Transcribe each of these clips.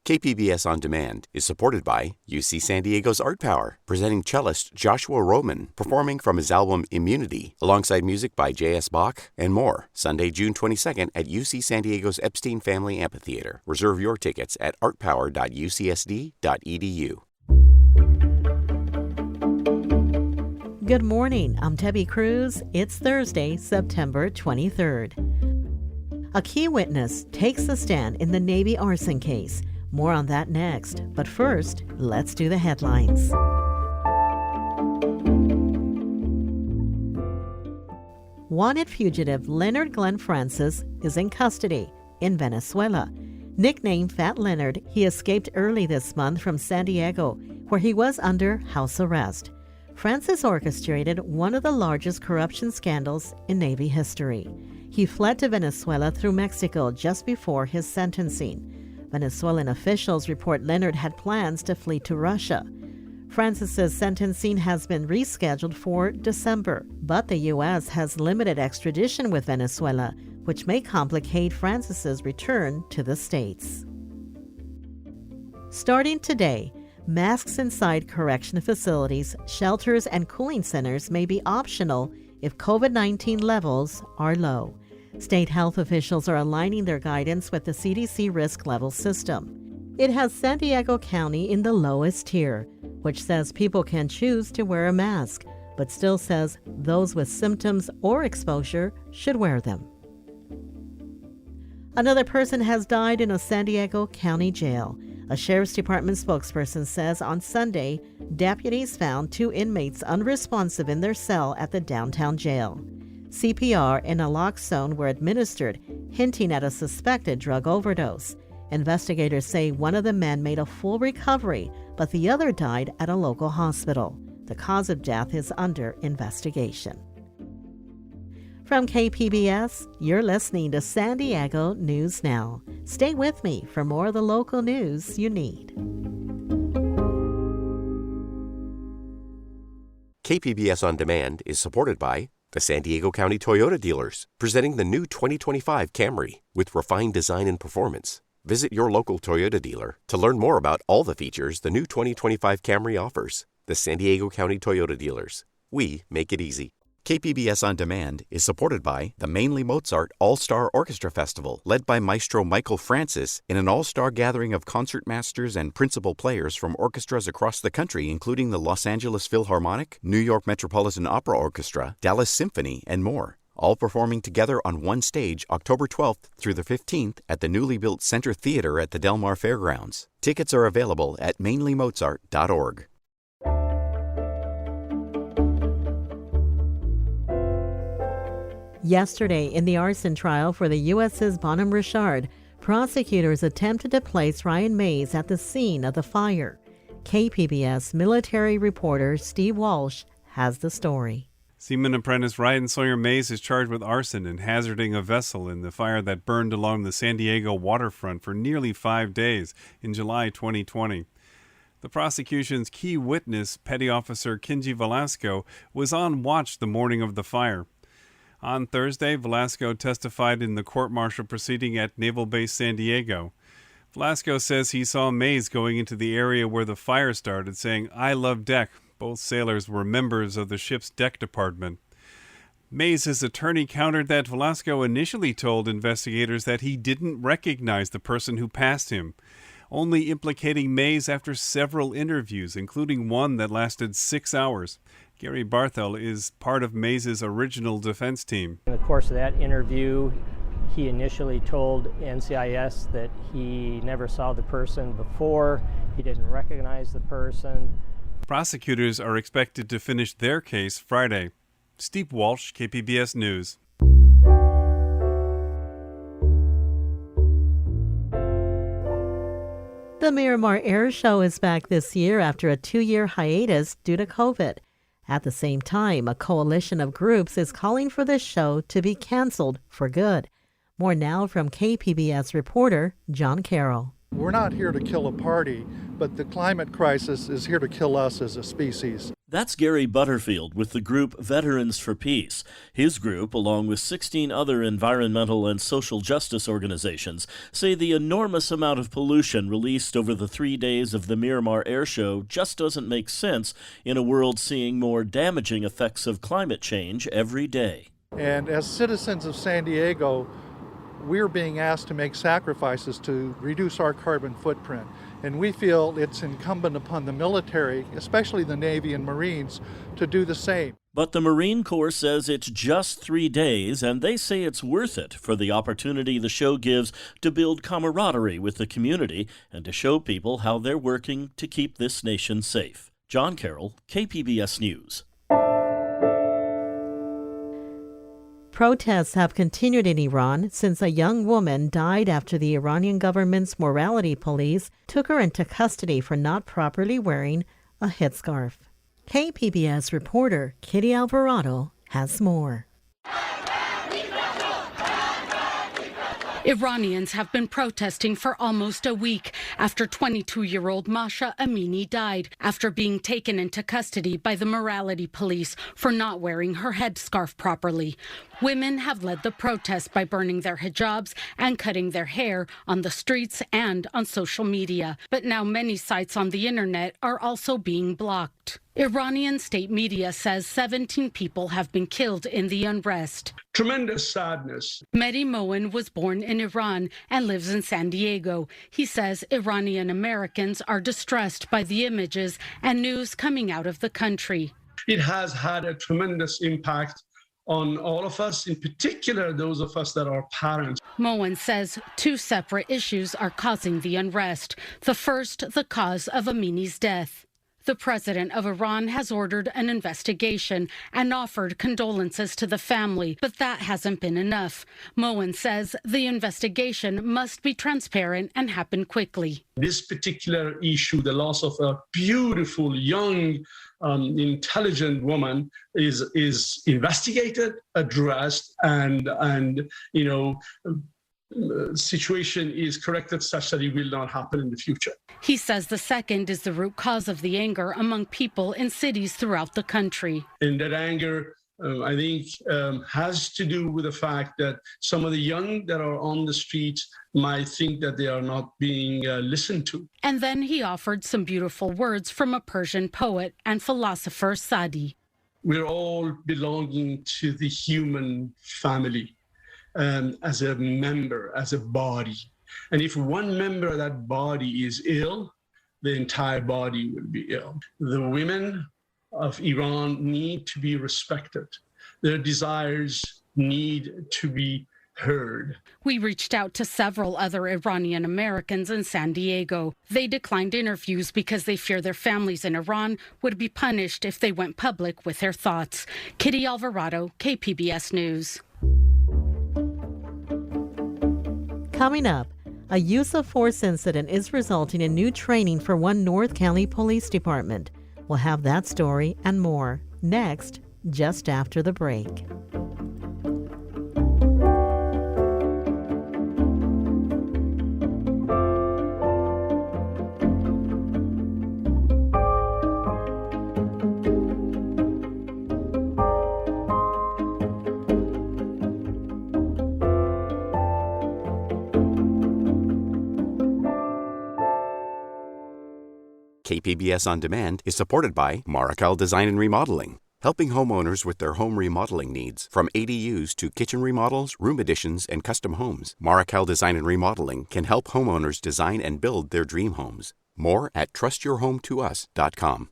KPBS On Demand is supported by UC San Diego's Art Power, presenting cellist Joshua Roman, performing from his album Immunity, alongside music by J.S. Bach and more. Sunday, June 22nd at UC San Diego's Epstein Family Amphitheater. Reserve your tickets at artpower.ucsd.edu. Good morning, I'm Debbie Cruz. It's Thursday, September 23rd. A key witness takes the stand in the Navy arson case. More on that next. But first, let's do the headlines. Wanted fugitive Leonard Glenn Francis is in custody in Venezuela. Nicknamed Fat Leonard, he escaped early this month from San Diego, where he was under house arrest. Francis orchestrated one of the largest corruption scandals in Navy history. He fled to Venezuela through Mexico just before his sentencing. Venezuelan officials report Leonard had plans to flee to Russia. Francis's sentencing has been rescheduled for December, but the U.S. has limited extradition with Venezuela, which may complicate Francis's return to the States. Starting today, masks inside correction facilities, shelters, and cooling centers may be optional if COVID-19 levels are low. State health officials are aligning their guidance with the CDC risk level system. It has San Diego County in the lowest tier, which says people can choose to wear a mask, but still says those with symptoms or exposure should wear them. Another person has died in a San Diego County jail. A Sheriff's Department spokesperson says on Sunday, deputies found 2 inmates unresponsive in their cell at the downtown jail. CPR and naloxone were administered, hinting at a suspected drug overdose. Investigators say one of the men made a full recovery, but the other died at a local hospital. The cause of death is under investigation. From KPBS, you're listening to San Diego News Now. Stay with me for more of the local news you need. KPBS On Demand is supported by the San Diego County Toyota dealers, presenting the new 2025 Camry with refined design and performance. Visit your local Toyota dealer to learn more about all the features the new 2025 Camry offers. The San Diego County Toyota dealers. We make it easy. KPBS On Demand is supported by the Mainly Mozart All-Star Orchestra Festival, led by Maestro Michael Francis in an all-star gathering of concertmasters and principal players from orchestras across the country, including the Los Angeles Philharmonic, New York Metropolitan Opera Orchestra, Dallas Symphony, and more. All performing together on one stage October 12th through the 15th at the newly built Center Theater at the Del Mar Fairgrounds. Tickets are available at mainlymozart.org. Yesterday, in the arson trial for the USS Bonhomme Richard, prosecutors attempted to place Ryan Mays at the scene of the fire. KPBS military reporter Steve Walsh has the story. Seaman apprentice Ryan Sawyer Mays is charged with arson and hazarding a vessel in the fire that burned along the San Diego waterfront for nearly 5 days in July 2020. The prosecution's key witness, Petty Officer Kenji Velasco, was on watch the morning of the fire. On Thursday, Velasco testified in the court-martial proceeding at Naval Base San Diego. Velasco says he saw Mays going into the area where the fire started, saying, "I love deck." Both sailors were members of the ship's deck department. Mays' attorney countered that Velasco initially told investigators that he didn't recognize the person who passed him, only implicating Mays after several interviews, including one that lasted 6 hours. Gary Barthel is part of Mays' original defense team. In the course of that interview, he initially told NCIS that he never saw the person before, he didn't recognize the person. Prosecutors are expected to finish their case Friday. Steve Walsh, KPBS News. The Miramar Air Show is back this year after a 2-year hiatus due to COVID. At the same time, a coalition of groups is calling for the show to be canceled for good. More now from KPBS reporter John Carroll. We're not here to kill a party, but the climate crisis is here to kill us as a species. That's Gary Butterfield with the group Veterans for Peace. His group, along with 16 other environmental and social justice organizations, say the enormous amount of pollution released over the 3 days of the Miramar Air Show just doesn't make sense in a world seeing more damaging effects of climate change every day. And as citizens of San Diego, we're being asked to make sacrifices to reduce our carbon footprint. And we feel it's incumbent upon the military, especially the Navy and Marines, to do the same. But the Marine Corps says it's just 3 days, and they say it's worth it for the opportunity the show gives to build camaraderie with the community and to show people how they're working to keep this nation safe. John Carroll, KPBS News. Protests have continued in Iran since a young woman died after the Iranian government's morality police took her into custody for not properly wearing a headscarf. KPBS reporter Kitty Alvarado has more. Iranians have been protesting for almost a week after 22-year-old Masha Amini died after being taken into custody by the morality police for not wearing her headscarf properly. Women have led the protest by burning their hijabs and cutting their hair on the streets and on social media. But now many sites on the internet are also being blocked. Iranian state media says 17 people have been killed in the unrest. Tremendous sadness. Mehdi Moen was born in Iran and lives in San Diego. He says Iranian Americans are distressed by the images and news coming out of the country. It has had a tremendous impact on all of us, in particular those of us that are parents. Moen says 2 separate issues are causing the unrest. The first, the cause of Amini's death. The president of Iran has ordered an investigation and offered condolences to the family, but that hasn't been enough. Moen says the investigation must be transparent and happen quickly. This particular issue, the loss of a beautiful, young, intelligent woman, is investigated, addressed, and situation is corrected such that it will not happen in the future. He says the second is the root cause of the anger among people in cities throughout the country. And that anger, I think, has to do with the fact that some of the young that are on the streets might think that they are not being listened to. And then he offered some beautiful words from a Persian poet and philosopher, Sadi. We're all belonging to the human family. As a member, as a body. And if one member of that body is ill, the entire body will be ill. The women of Iran need to be respected. Their desires need to be heard. We reached out to several other Iranian Americans in San Diego. They declined interviews because they fear their families in Iran would be punished if they went public with their thoughts. Kitty Alvarado, KPBS News. Coming up, a use of force incident is resulting in new training for one North County Police Department. We'll have that story and more next, just after the break. KPBS On Demand is supported by Markel Design and Remodeling, helping homeowners with their home remodeling needs. From ADUs to kitchen remodels, room additions, and custom homes, Markel Design and Remodeling can help homeowners design and build their dream homes. More at trustyourhometous.com.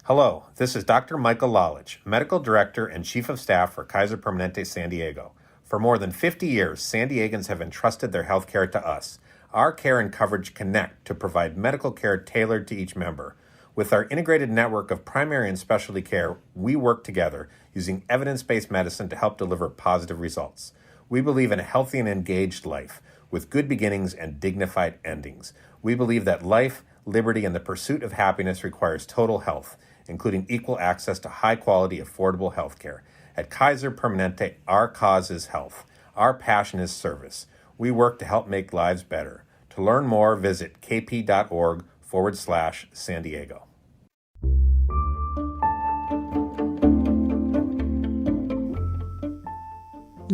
Hello, this is Dr. Michael Lalich, Medical Director and Chief of Staff for Kaiser Permanente San Diego. For more than 50 years, San Diegans have entrusted their health care to us. Our care and coverage connect to provide medical care tailored to each member. With our integrated network of primary and specialty care, we work together using evidence-based medicine to help deliver positive results. We believe in a healthy and engaged life with good beginnings and dignified endings. We believe that life, liberty, and the pursuit of happiness requires total health, including equal access to high-quality, affordable health care. At Kaiser Permanente, our cause is health. Our passion is service. We work to help make lives better. To learn more, visit kp.org/San Diego.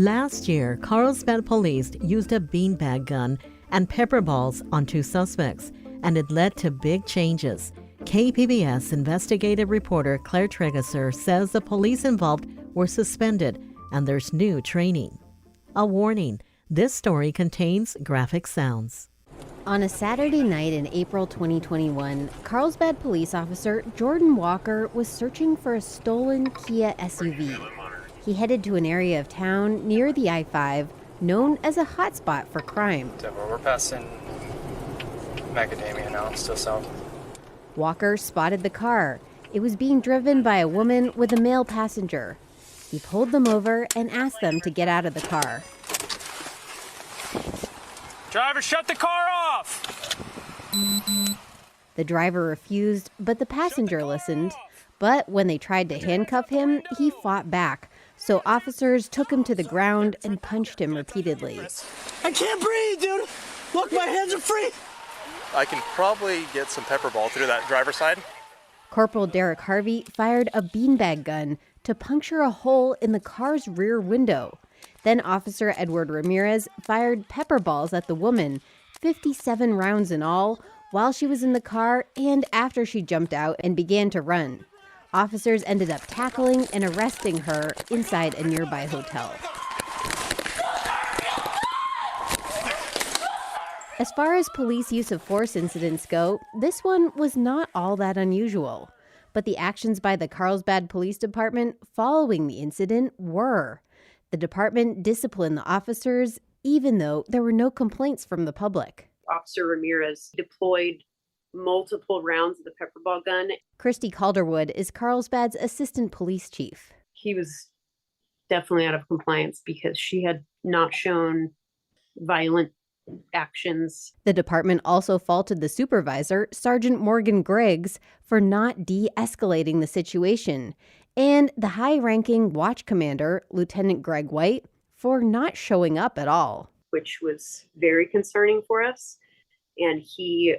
Last year, Carlsbad Police used a beanbag gun and pepper balls on 2 suspects, and it led to big changes. KPBS investigative reporter Claire Tregesser says the police involved were suspended and there's new training. A warning, this story contains graphic sounds. On a Saturday night in April 2021, Carlsbad police officer Jordan Walker was searching for a stolen Kia SUV. He headed to an area of town near the I-5 known as a hotspot for crime. We're passing Macadamia now, still south. Walker spotted the car. It was being driven by a woman with a male passenger. He pulled them over and asked them to get out of the car. Driver, shut the car off! The driver refused, but the passenger listened. But when they tried to handcuff him, he fought back. So officers took him to the ground and punched him repeatedly. I can't breathe, dude! Look, my hands are free! I can probably get some pepper ball through that driver's side. Corporal Derek Harvey fired a beanbag gun to puncture a hole in the car's rear window. Then Officer Edward Ramirez fired pepper balls at the woman, 57 rounds in all, while she was in the car and after she jumped out and began to run. Officers ended up tackling and arresting her inside a nearby hotel. As far as police use of force incidents go, this one was not all that unusual. But the actions by the Carlsbad Police Department following the incident were. The department disciplined the officers, even though there were no complaints from the public. Officer Ramirez deployed multiple rounds of the pepper ball gun. Christy Calderwood is Carlsbad's assistant police chief. He was definitely out of compliance because she had not shown violent actions. The department also faulted the supervisor, Sergeant Morgan Griggs, for not de-escalating the situation, and the high-ranking watch commander, Lieutenant Greg White, for not showing up at all. Which was very concerning for us, and he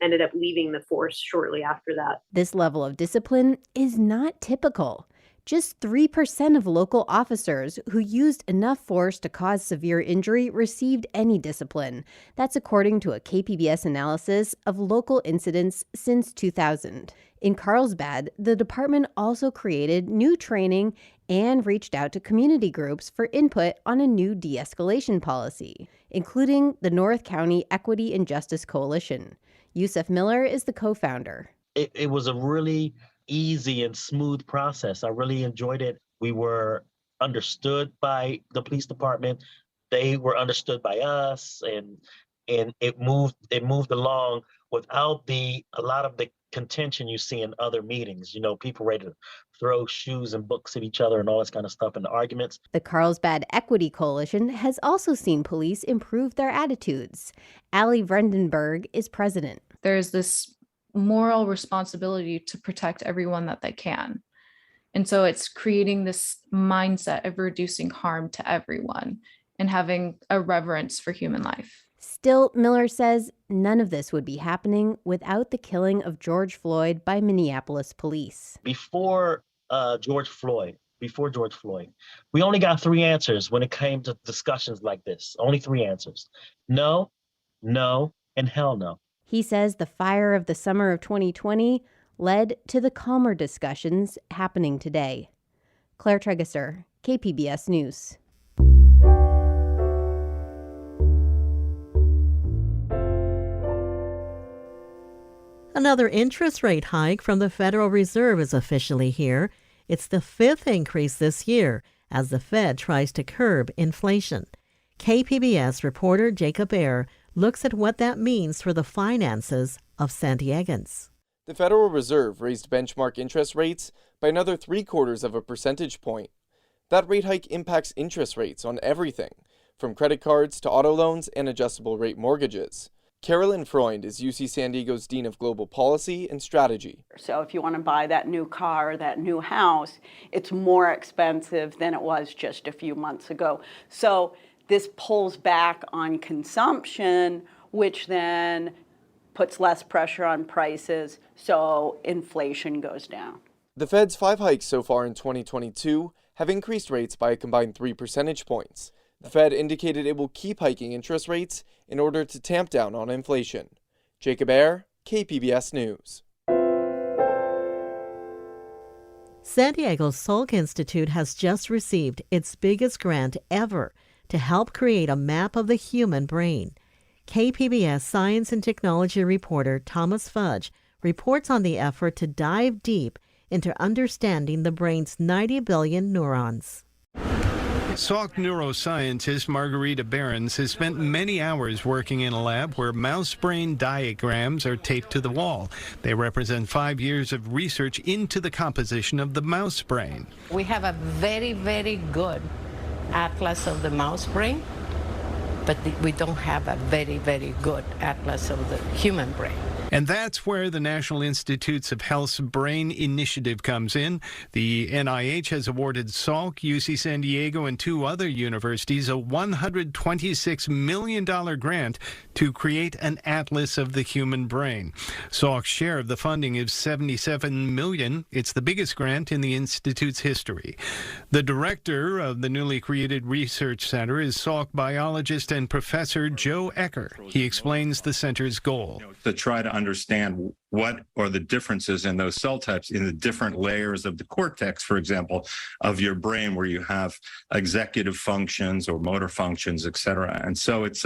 ended up leaving the force shortly after that. This level of discipline is not typical. Just 3% of local officers who used enough force to cause severe injury received any discipline. That's according to a KPBS analysis of local incidents since 2000. In Carlsbad, the department also created new training and reached out to community groups for input on a new de-escalation policy, including the North County Equity and Justice Coalition. Yusuf Miller is the co-founder. It was a really easy and smooth process. I really enjoyed it. We were understood by the police department. They were understood by us, and it moved along without a lot of the contention you see in other meetings. You know, people ready to throw shoes and books at each other and all this kind of stuff in the arguments. The Carlsbad Equity Coalition has also seen police improve their attitudes. Allie Vrendenberg is president. There's this moral responsibility to protect everyone that they can. And so it's creating this mindset of reducing harm to everyone and having a reverence for human life. Still, Miller says none of this would be happening without the killing of George Floyd by Minneapolis police. Before George Floyd, we only got 3 answers when it came to discussions like this. Only 3 answers. No, no, and hell no. He says the fire of the summer of 2020 led to the calmer discussions happening today. Claire Tregesser, KPBS News. Another interest rate hike from the Federal Reserve is officially here. It's the 5th increase this year as the Fed tries to curb inflation. KPBS reporter Jacob Ayer looks at what that means for the finances of Sandiegans. The Federal Reserve raised benchmark interest rates by another 0.75 percentage point. That rate hike impacts interest rates on everything, from credit cards to auto loans and adjustable rate mortgages. Carolyn Freund is UC San Diego's Dean of Global Policy and Strategy. So if you want to buy that new car or that new house, it's more expensive than it was just a few months ago. So this pulls back on consumption, which then puts less pressure on prices, so inflation goes down. The Fed's 5 hikes so far in 2022 have increased rates by a combined 3 percentage points. The Fed indicated it will keep hiking interest rates in order to tamp down on inflation. Jacob Ayer, KPBS News. San Diego's Salk Institute has just received its biggest grant ever to help create a map of the human brain. KPBS science and technology reporter Thomas Fudge reports on the effort to dive deep into understanding the brain's 90 billion neurons. Salk neuroscientist Margarita Behrens has spent many hours working in a lab where mouse brain diagrams are taped to the wall. They represent 5 years of research into the composition of the mouse brain. We have a very, very good atlas of the mouse brain, but we don't have a very, very good atlas of the human brain. And that's where the National Institutes of Health's Brain Initiative comes in. The NIH has awarded Salk, UC San Diego, and 2 other universities a $126 million grant to create an atlas of the human brain. Salk's share of the funding is $77 million. It's the biggest grant in the Institute's history. The director of the newly created research center is Salk biologist and professor Joe Ecker. He explains the center's goal. To try to understand what are the differences in those cell types in the different layers of the cortex, for example, of your brain, where you have executive functions or motor functions, et cetera. And so it's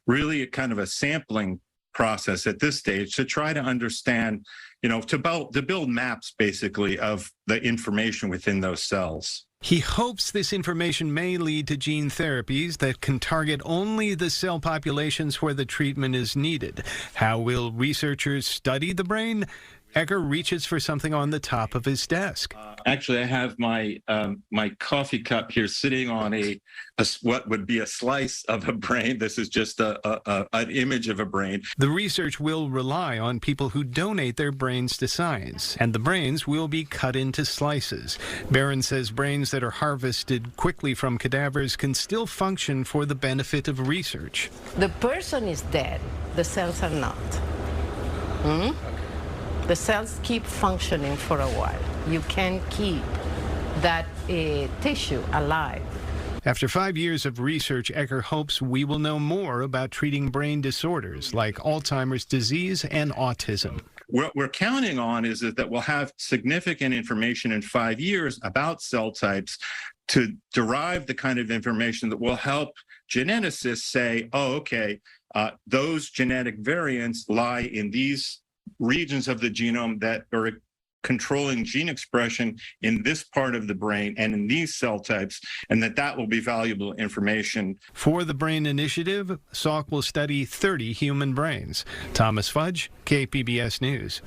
really a kind of a sampling process at this stage to try to understand, to build maps, basically, of the information within those cells. He hopes this information may lead to gene therapies that can target only the cell populations where the treatment is needed. How will researchers study the brain? Ecker reaches for something on the top of his desk. Actually, I have my coffee cup here sitting on what would be a slice of a brain. This is just an image of a brain. The research will rely on people who donate their brains to science, and the brains will be cut into slices. Barron says brains that are harvested quickly from cadavers can still function for the benefit of research. The person is dead, the cells are not. The cells keep functioning for a while. You can keep that tissue alive. After 5 years of research, Ecker hopes we will know more about treating brain disorders like Alzheimer's disease and autism. What we're counting on is that we'll have significant information in 5 years about cell types to derive the kind of information that will help geneticists say, those genetic variants lie in these regions of the genome that are controlling gene expression in this part of the brain and in these cell types, and that will be valuable information. For the Brain Initiative, Salk will study 30 human brains. Thomas Fudge, KPBS News.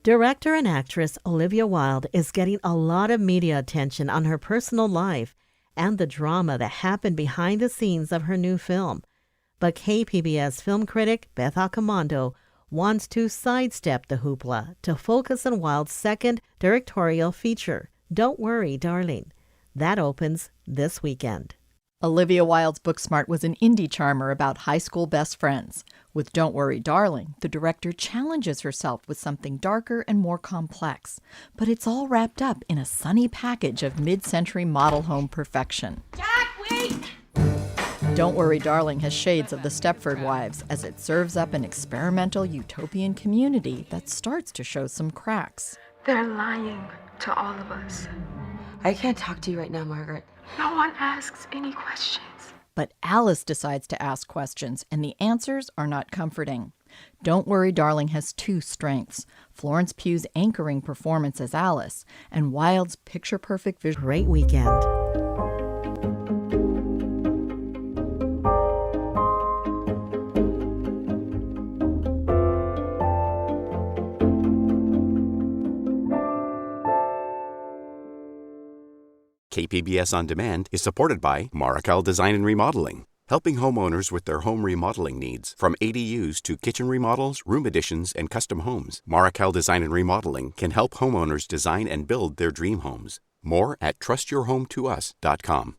Director and actress Olivia Wilde is getting a lot of media attention on her personal life and the drama that happened behind the scenes of her new film. But KPBS film critic Beth Accomando wants to sidestep the hoopla to focus on Wilde's second directorial feature, Don't Worry, Darling. That opens this weekend. Olivia Wilde's Booksmart was an indie charmer about high school best friends. With Don't Worry, Darling, the director challenges herself with something darker and more complex. But it's all wrapped up in a sunny package of mid-century model home perfection. Jack, wait! Don't Worry, Darling has shades of The Stepford Wives as it serves up an experimental utopian community that starts to show some cracks. They're lying to all of us. I can't talk to you right now, Margaret. No one asks any questions. But Alice decides to ask questions, and the answers are not comforting. Don't Worry, Darling has 2 strengths: Florence Pugh's anchoring performance as Alice and Wilde's picture-perfect vision. Great weekend. KPBS On Demand is supported by Markel Design and Remodeling, helping homeowners with their home remodeling needs. From ADUs to kitchen remodels, room additions, and custom homes, Markel Design and Remodeling can help homeowners design and build their dream homes. More at trustyourhometous.com.